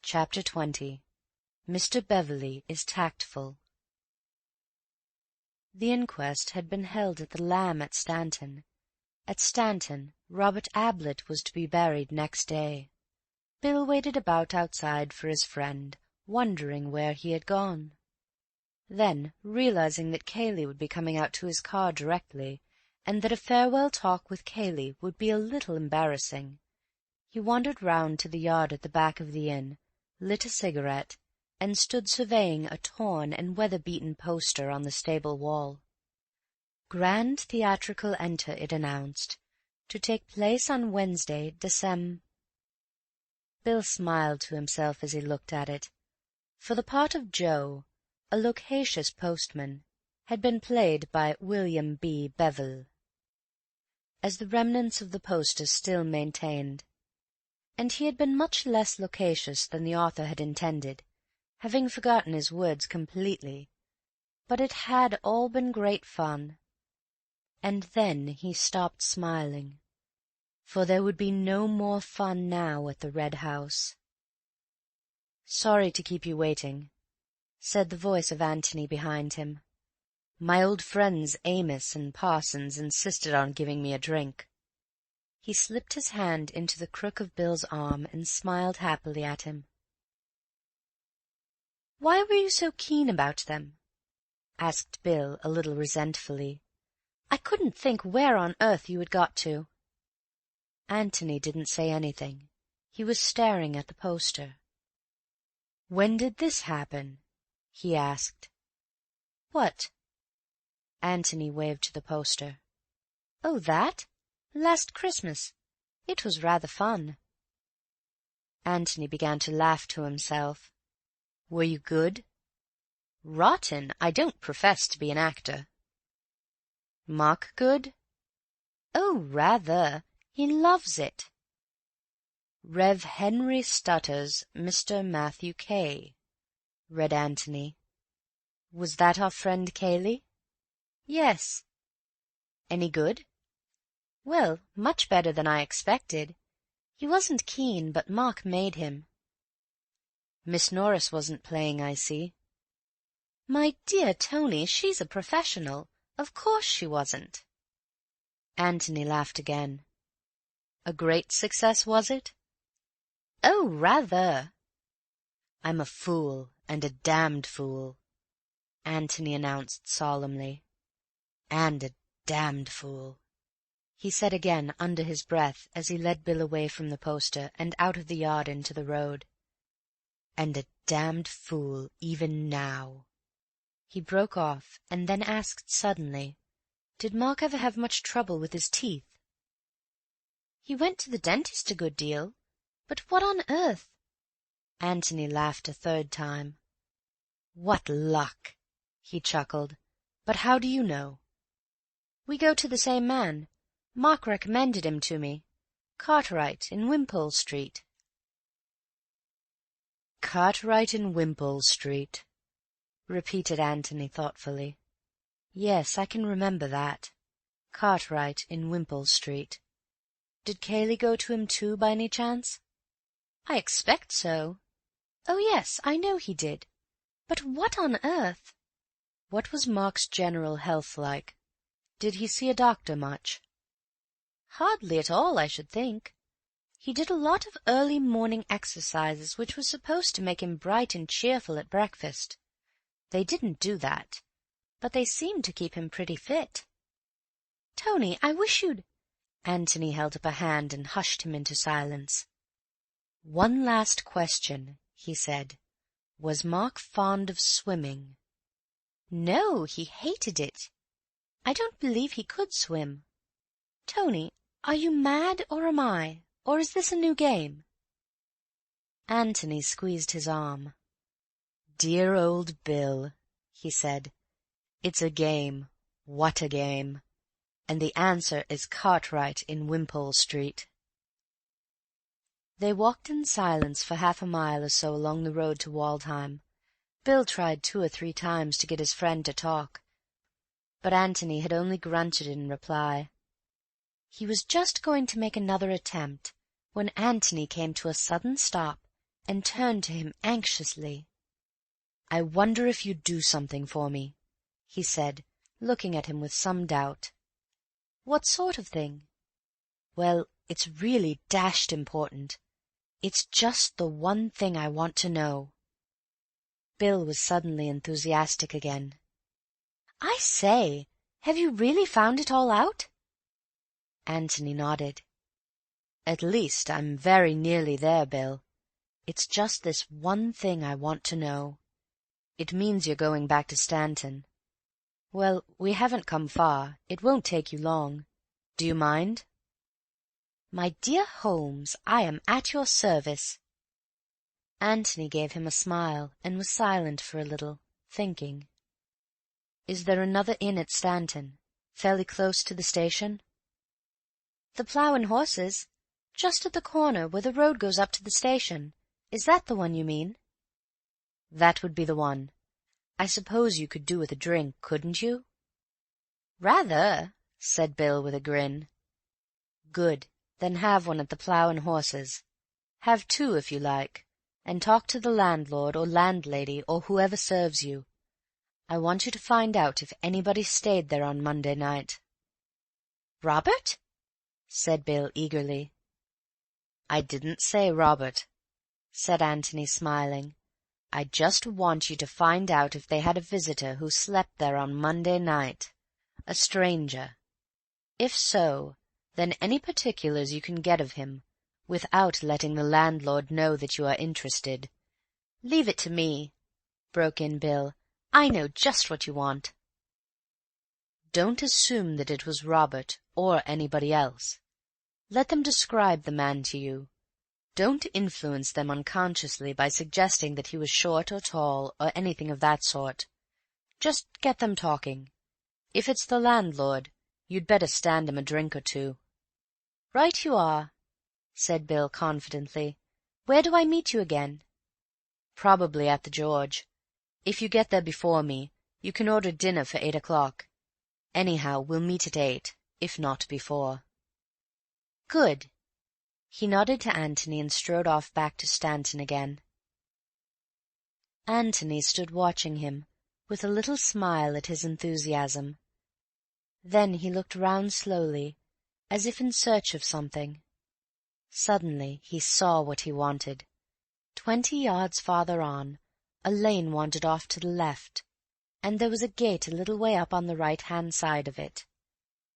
Chapter 20. Mr. Beverley is Tactful. The inquest had been held at the Lamb at Stanton. At Stanton, Robert Ablett was to be buried next day. Bill waited about outside for his friend, wondering where he had gone. Then, realizing that Cayley would be coming out to his car directly, and that a farewell talk with Cayley would be a little embarrassing, he wandered round to the yard at the back of the inn, lit a cigarette, and stood surveying a torn and weather-beaten poster on the stable wall. Grand theatrical enter, it announced, to take place on Wednesday, December. Bill smiled to himself as he looked at it, for the part of Joe, a loquacious postman, had been played by William B. Bevel, as the remnants of the poster still maintained, and he had been much less loquacious than the author had intended, having forgotten his words completely, but it had all been great fun. And then he stopped smiling, for there would be no more fun now at the Red House. "Sorry to keep you waiting," said the voice of Antony behind him. "My old friends Amos and Parsons insisted on giving me a drink." He slipped his hand into the crook of Bill's arm and smiled happily at him. "Why were you so keen about them?" asked Bill a little resentfully. "I couldn't think where on earth you had got to." Antony didn't say anything. He was staring at the poster. "When did this happen?" he asked. "What?" Antony waved to the poster. "Oh, that? Last Christmas. It was rather fun." Antony began to laugh to himself. "Were you good?" "Rotten. I don't profess to be an actor." "Mark good?" "Oh, rather. He loves it." "Rev. Henry Stutter's Mr. Matthew K," read Antony. "Was that our friend Cayley?" "Yes." "Any good?" "Well, much better than I expected. He wasn't keen, but Mark made him." "Miss Norris wasn't playing, I see." "My dear Tony, she's a professional. Of course she wasn't." Antony laughed again. "A great success, was it?" "Oh, rather." "I'm a fool, and a damned fool," Antony announced solemnly. "And a damned fool," he said again under his breath as he led Bill away from the poster and out of the yard into the road. "And a damned fool even now." He broke off, and then asked suddenly, "Did Mark ever have much trouble with his teeth?" "He went to the dentist a good deal. But what on earth—" Antony laughed a third time. "What luck!" he chuckled. "But how do you know?" "We go to the same man. Mark recommended him to me. Cartwright in Wimpole Street." "Cartwright in Wimpole Street," repeated Antony thoughtfully. "Yes, I can remember that. Cartwright in Wimpole Street. Did Cayley go to him too, by any chance?" "I expect so. Oh, yes, I know he did. But what on earth—" "What was Mark's general health like? Did he see a doctor much?" "Hardly at all, I should think. He did a lot of early morning exercises which were supposed to make him bright and cheerful at breakfast. They didn't do that, but they seemed to keep him pretty fit. Tony, I wish you'd—" Antony held up a hand and hushed him into silence. "One last question," he said. "Was Mark fond of swimming?" "No, he hated it. I don't believe he could swim. Tony, are you mad, or am I? Or is this a new game?" Antony squeezed his arm. "Dear old Bill," he said. "It's a game. What a game! And the answer is Cartwright in Wimpole Street." They walked in silence for half a mile or so along the road to Waldheim. Bill tried 2 or 3 times to get his friend to talk, but Antony had only grunted in reply. He was just going to make another attempt when Antony came to a sudden stop and turned to him anxiously. "I wonder if you'd do something for me," he said, looking at him with some doubt. "What sort of thing?" "Well, it's really dashed important. It's just the one thing I want to know." Bill was suddenly enthusiastic again. "I say, have you really found it all out?" Antony nodded. "At least I'm very nearly there, Bill. It's just this one thing I want to know. It means you're going back to Stanton. Well, we haven't come far. It won't take you long. Do you mind?" "My dear Holmes, I am at your service." Antony gave him a smile, and was silent for a little, thinking. "Is there another inn at Stanton, fairly close to the station?" "The Plough and Horses, just at the corner where the road goes up to the station. Is that the one you mean?" "That would be the one. I suppose you could do with a drink, couldn't you?" "Rather," said Bill with a grin. "Good. Then have one at the Plough and Horses. Have two if you like, and talk to the landlord or landlady or whoever serves you. I want you to find out if anybody stayed there on Monday night." "Robert?" said Bill eagerly. "I didn't say Robert," said Antony, smiling. "I just want you to find out if they had a visitor who slept there on Monday night, a stranger. If so, then any particulars you can get of him, without letting the landlord know that you are interested." "Leave it to me," broke in Bill. "I know just what you want." "Don't assume that it was Robert or anybody else. Let them describe the man to you. Don't influence them unconsciously by suggesting that he was short or tall or anything of that sort. Just get them talking. If it's the landlord, you'd better stand him a drink or two." "Right you are," said Bill confidently. "Where do I meet you again?" "Probably at the George. If you get there before me, you can order dinner for 8 o'clock. Anyhow, we'll meet at 8, if not before." "Good." He nodded to Antony and strode off back to Stanton again. Antony stood watching him, with a little smile at his enthusiasm. Then he looked round slowly, as if in search of something. Suddenly he saw what he wanted. 20 yards farther on, a lane wandered off to the left, and there was a gate a little way up on the right-hand side of it.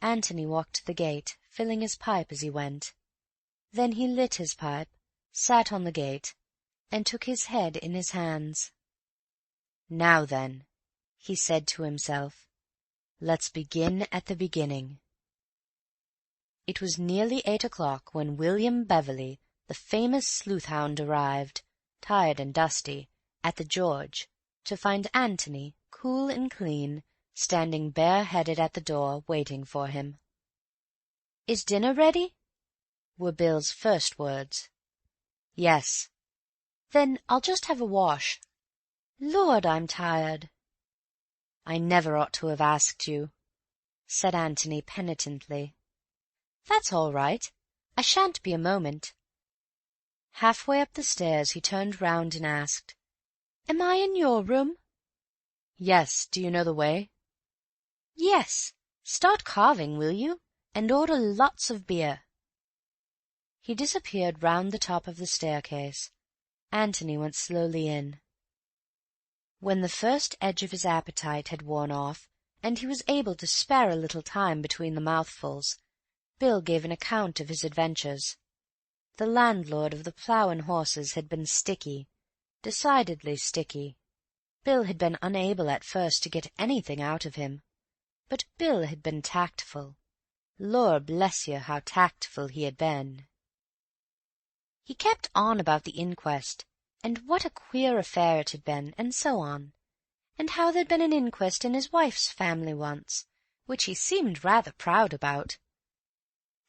Antony walked to the gate, filling his pipe as he went. Then he lit his pipe, sat on the gate, and took his head in his hands. "Now then," he said to himself, "let's begin at the beginning." It was nearly 8 o'clock when William Beverley, the famous sleuth-hound, arrived, tired and dusty, at the George, to find Antony, cool and clean, standing bare-headed at the door, waiting for him. "Is dinner ready?" were Bill's first words. "Yes." "Then I'll just have a wash. Lord, I'm tired." "I never ought to have asked you," said Antony penitently. "That's all right. I shan't be a moment." Halfway up the stairs he turned round and asked, "Am I in your room?" "Yes. Do you know the way?" "Yes. Start carving, will you? And order lots of beer." He disappeared round the top of the staircase. Antony went slowly in. When the first edge of his appetite had worn off, and he was able to spare a little time between the mouthfuls, Bill gave an account of his adventures. The landlord of the Plough and Horses had been sticky, decidedly sticky. Bill had been unable at first to get anything out of him, but Bill had been tactful. Lor bless you, how tactful he had been! He kept on about the inquest, and what a queer affair it had been, and so on, and how there'd been an inquest in his wife's family once, which he seemed rather proud about.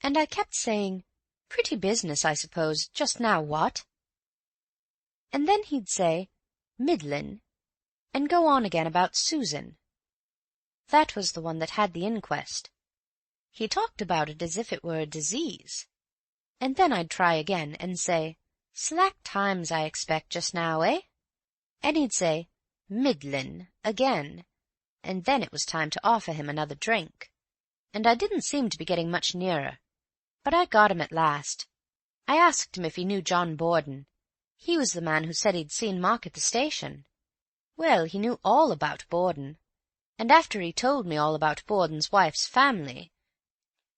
And I kept saying, "Pretty business, I suppose, just now, what?" And then he'd say, "Middlin'," and go on again about Susan. That was the one that had the inquest. He talked about it as if it were a disease. And then I'd try again, and say, Slack times, I expect, just now, eh? And he'd say, 'Middlin', again, and then it was time to offer him another drink, and I didn't seem to be getting much nearer, but I got him at last. I asked him if he knew John Borden. He was the man who said he'd seen Mark at the station. Well, he knew all about Borden, and after he told me all about Borden's wife's family,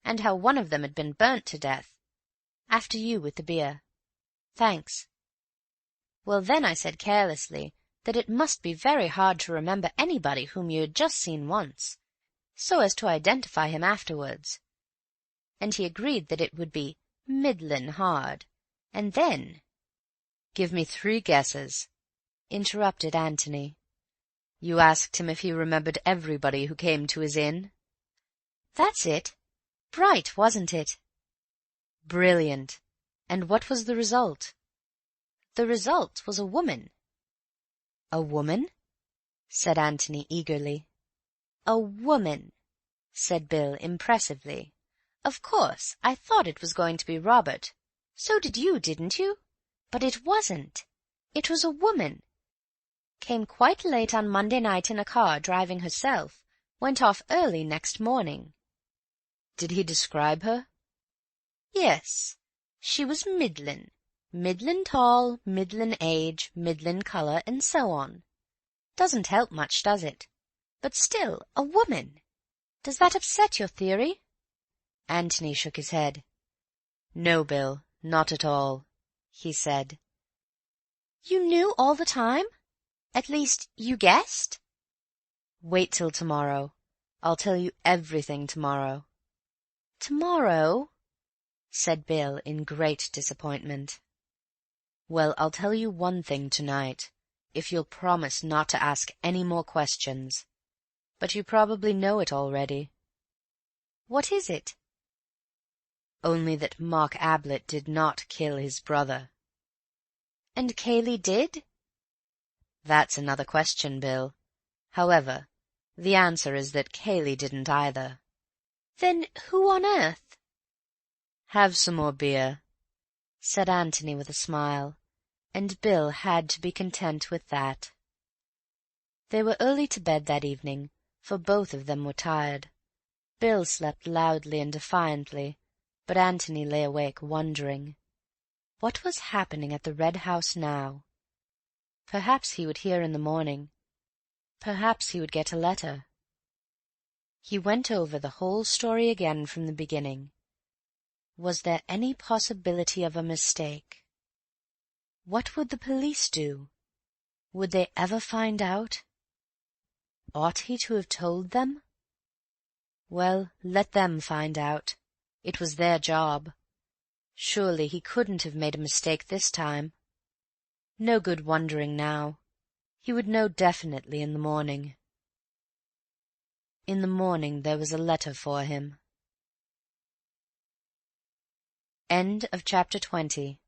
and how one of them had been burnt to death, after you with the beer. Thanks. Well, then I said carelessly that it must be very hard to remember anybody whom you had just seen once, so as to identify him afterwards, and he agreed that it would be middlin' hard, and then— "Give me 3 guesses," interrupted Antony. "You asked him if he remembered everybody who came to his inn?" That's it. Bright, wasn't it? Brilliant. And what was the result? The result was a woman. A woman? Said Antony eagerly. A woman, said Bill impressively. Of course, I thought it was going to be Robert. So did you, didn't you? But it wasn't. It was a woman. Came quite late on Monday night in a car, driving herself. Went off early next morning. Did he describe her? Yes. She was middlin' tall, middlin' age, middlin' colour, and so on. Doesn't help much, does it? But still, a woman. Does that upset your theory? Antony shook his head. "No, Bill, not at all," he said. You knew all the time? At least, you guessed? Wait till tomorrow. I'll tell you everything tomorrow. Tomorrow? Said Bill in great disappointment. Well, I'll tell you one thing tonight, if you'll promise not to ask any more questions. But you probably know it already. What is it? Only that Mark Ablett did not kill his brother. And Cayley did? That's another question, Bill. However, the answer is that Cayley didn't either. Then who on earth? Have some more beer, said Antony with a smile, and Bill had to be content with that. They were early to bed that evening, for both of them were tired. Bill slept loudly and defiantly, but Antony lay awake wondering. What was happening at the Red House now? Perhaps he would hear in the morning. Perhaps he would get a letter. He went over the whole story again from the beginning. Was there any possibility of a mistake? What would the police do? Would they ever find out? Ought he to have told them? Well, let them find out. It was their job. Surely he couldn't have made a mistake this time. No good wondering now. He would know definitely in the morning. In the morning there was a letter for him. End of chapter 20.